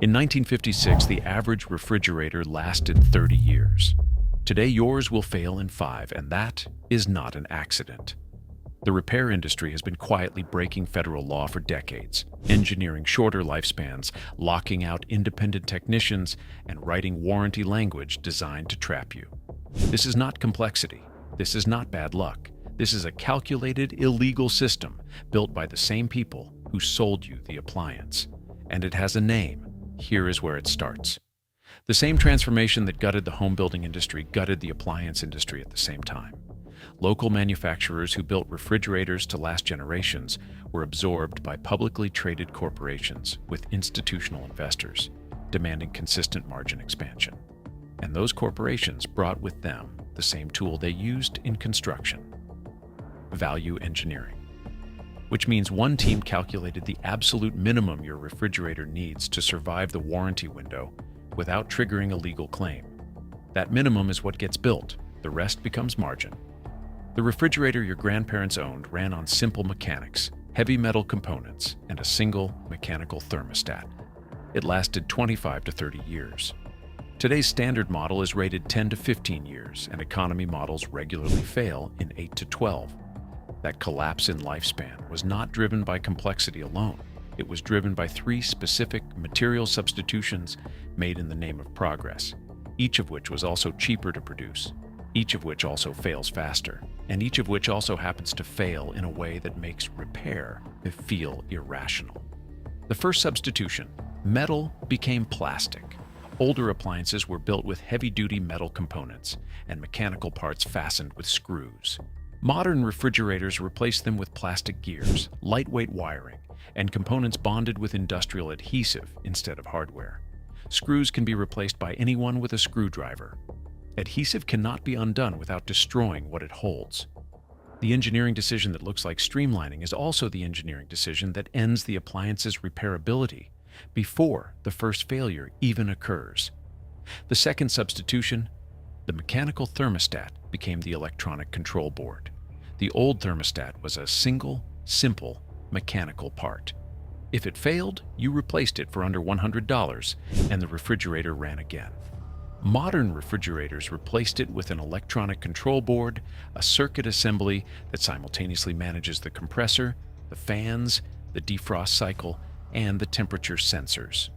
In 1956, the average refrigerator lasted 30 years. Today, yours will fail in 5, and that is not an accident. The repair industry has been quietly breaking federal law for decades, engineering shorter lifespans, locking out independent technicians, and writing warranty language designed to trap you. This is not complexity. This is not bad luck. This is a calculated, illegal system built by the same people who sold you the appliance. And it has a name. Here is where it starts. The same transformation that gutted the home building industry gutted the appliance industry at the same time. Local manufacturers who built refrigerators to last generations were absorbed by publicly traded corporations with institutional investors, demanding consistent margin expansion. And those corporations brought with them the same tool they used in construction: value engineering. Which means one team calculated the absolute minimum your refrigerator needs to survive the warranty window without triggering a legal claim. That minimum is what gets built. The rest becomes margin. The refrigerator your grandparents owned ran on simple mechanics, heavy metal components, and a single mechanical thermostat. It lasted 25 to 30 years. Today's standard model is rated 10 to 15 years, and economy models regularly fail in 8 to 12. That collapse in lifespan was not driven by complexity alone. It was driven by 3 specific material substitutions made in the name of progress, each of which was also cheaper to produce, each of which also fails faster, and each of which also happens to fail in a way that makes repair feel irrational. The first substitution, metal became plastic. Older appliances were built with heavy-duty metal components and mechanical parts fastened with screws. Modern refrigerators replace them with plastic gears, lightweight wiring, and components bonded with industrial adhesive instead of hardware. Screws can be replaced by anyone with a screwdriver. Adhesive cannot be undone without destroying what it holds. The engineering decision that looks like streamlining is also the engineering decision that ends the appliance's repairability before the first failure even occurs. The second substitution, the mechanical thermostat, became the electronic control board. The old thermostat was a single, simple, mechanical part. If it failed, you replaced it for under $100, and the refrigerator ran again. Modern refrigerators replaced it with an electronic control board, a circuit assembly that simultaneously manages the compressor, the fans, the defrost cycle, and the temperature sensors.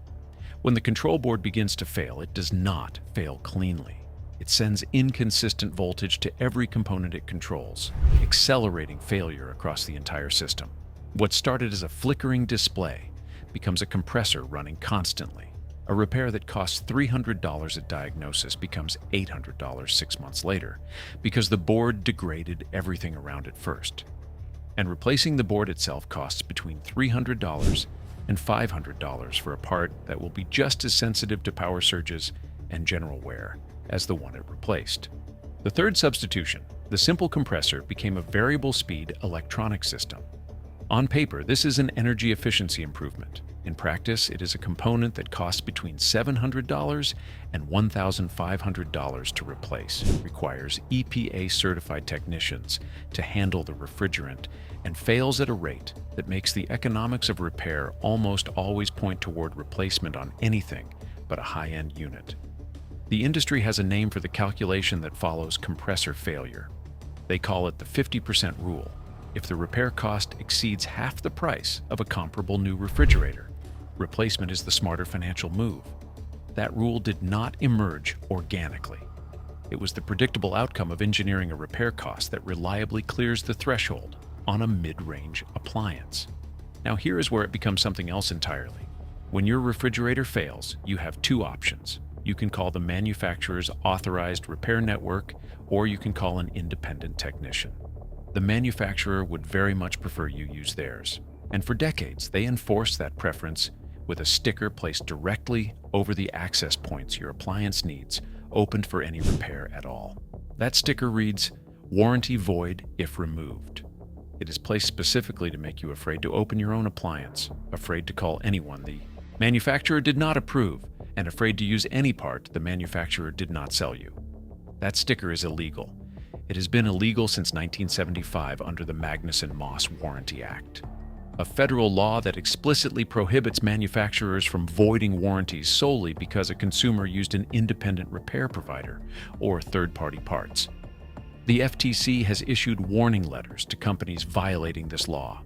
When the control board begins to fail, it does not fail cleanly. It sends inconsistent voltage to every component it controls, accelerating failure across the entire system. What started as a flickering display becomes a compressor running constantly. A repair that costs $300 at diagnosis becomes $800 6 months later because the board degraded everything around it first. And replacing the board itself costs between $300 and $500 for a part that will be just as sensitive to power surges and general wear as the one it replaced. The third substitution, the simple compressor, became a variable speed electronic system. On paper, this is an energy efficiency improvement. In practice, it is a component that costs between $700 and $1,500 to replace, requires EPA-certified technicians to handle the refrigerant, and fails at a rate that makes the economics of repair almost always point toward replacement on anything but a high-end unit. The industry has a name for the calculation that follows compressor failure. They call it the 50% rule. If the repair cost exceeds half the price of a comparable new refrigerator, replacement is the smarter financial move. That rule did not emerge organically. It was the predictable outcome of engineering a repair cost that reliably clears the threshold on a mid-range appliance. Now here is where it becomes something else entirely. When your refrigerator fails, you have 2 options. You can call the manufacturer's authorized repair network, or you can call an independent technician. The manufacturer would very much prefer you use theirs, and for decades they enforced that preference with a sticker placed directly over the access points your appliance needs, opened for any repair at all. That sticker reads, "Warranty void if removed." It is placed specifically to make you afraid to open your own appliance, afraid to call anyone the manufacturer did not approve, and afraid to use any part the manufacturer did not sell you. That sticker is illegal. It has been illegal since 1975 under the Magnuson-Moss Warranty Act. a federal law that explicitly prohibits manufacturers from voiding warranties solely because a consumer used an independent repair provider or third-party parts. The FTC has issued warning letters to companies violating this law.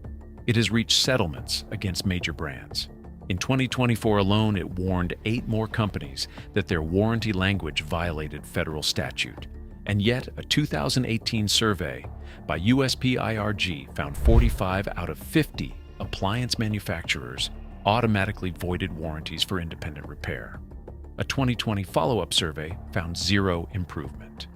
It has reached settlements against major brands. In 2024 alone, it warned 8 more companies that their warranty language violated federal statute. And yet, a 2018 survey by USPIRG found 45 out of 50 appliance manufacturers automatically voided warranties for independent repair. A 2020 follow-up survey found 0 improvement.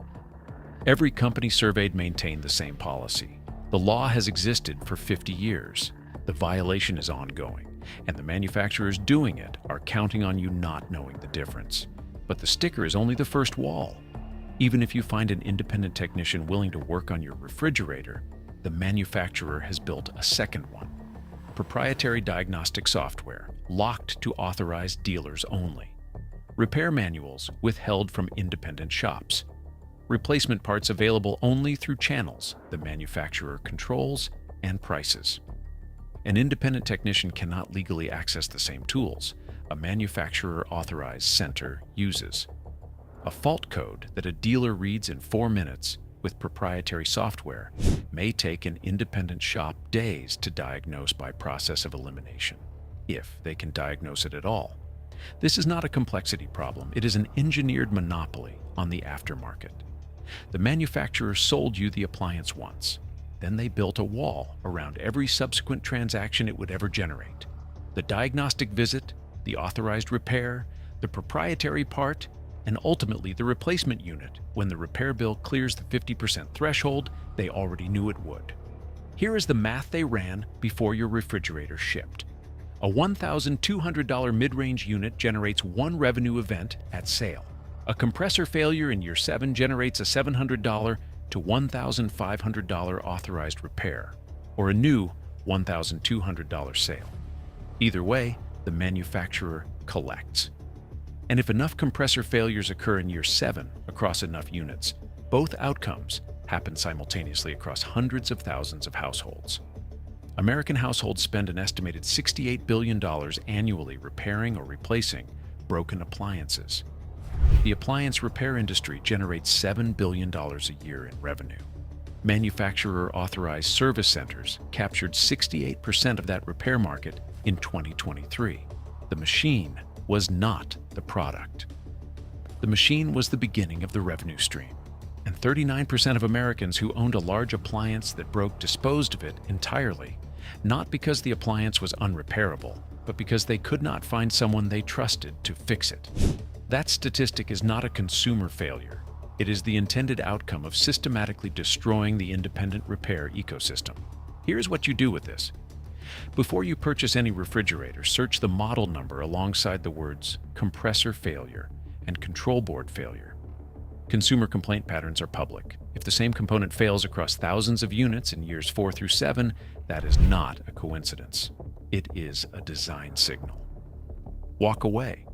Every company surveyed maintained the same policy. The law has existed for 50 years. The violation is ongoing, and the manufacturers doing it are counting on you not knowing the difference. But the sticker is only the first wall. Even if you find an independent technician willing to work on your refrigerator, the manufacturer has built a second one. Proprietary diagnostic software, locked to authorized dealers only. Repair manuals withheld from independent shops. Replacement parts available only through channels the manufacturer controls and prices. An independent technician cannot legally access the same tools a manufacturer-authorized center uses. A fault code that a dealer reads in 4 minutes with proprietary software may take an independent shop days to diagnose by process of elimination, if they can diagnose it at all. This is not a complexity problem, it is an engineered monopoly on the aftermarket. The manufacturer sold you the appliance once. Then they built a wall around every subsequent transaction it would ever generate. The diagnostic visit, the authorized repair, the proprietary part, and ultimately the replacement unit when the repair bill clears the 50% threshold they already knew it would. Here is the math they ran before your refrigerator shipped. A $1,200 mid-range unit generates 1 revenue event at sale. A compressor failure in year 7 generates a $700 to $1,500 authorized repair, or a new $1,200 sale. Either way, the manufacturer collects. And if enough compressor failures occur in year 7 across enough units, both outcomes happen simultaneously across hundreds of thousands of households. American households spend an estimated $68 billion annually repairing or replacing broken appliances. The appliance repair industry generates $7 billion a year in revenue. Manufacturer-authorized service centers captured 68% of that repair market in 2023. The machine was not the product. The machine was the beginning of the revenue stream, and 39% of Americans who owned a large appliance that broke disposed of it entirely, not because the appliance was unrepairable, but because they could not find someone they trusted to fix it. That statistic is not a consumer failure. It is the intended outcome of systematically destroying the independent repair ecosystem. Here's what you do with this. Before you purchase any refrigerator, search the model number alongside the words compressor failure and control board failure. Consumer complaint patterns are public. If the same component fails across thousands of units in years 4 through 7, that is not a coincidence. It is a design signal. Walk away.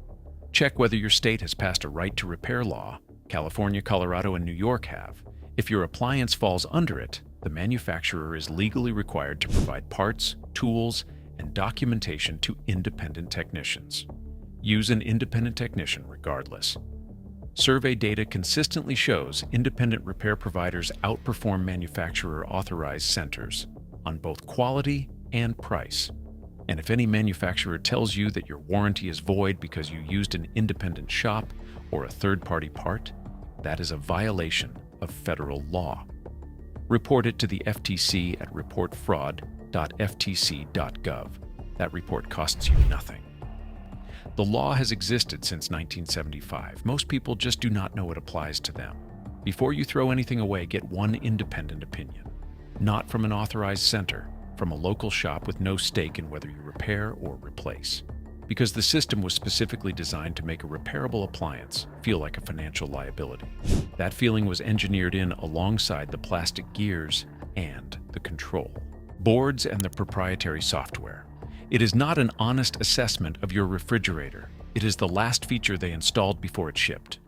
Check whether your state has passed a right to repair law. California, Colorado, and New York have. If your appliance falls under it, the manufacturer is legally required to provide parts, tools, and documentation to independent technicians. Use an independent technician regardless. Survey data consistently shows independent repair providers outperform manufacturer-authorized centers on both quality and price. And if any manufacturer tells you that your warranty is void because you used an independent shop or a third-party part, that is a violation of federal law. Report it to the FTC at reportfraud.ftc.gov. That report costs you nothing. The law has existed since 1975. Most people just do not know it applies to them. Before you throw anything away, get one independent opinion. Not from an authorized center, from a local shop with no stake in whether you repair or replace. Because the system was specifically designed to make a repairable appliance feel like a financial liability. That feeling was engineered in alongside the plastic gears and the control boards and the proprietary software. It is not an honest assessment of your refrigerator. It is the last feature they installed before it shipped.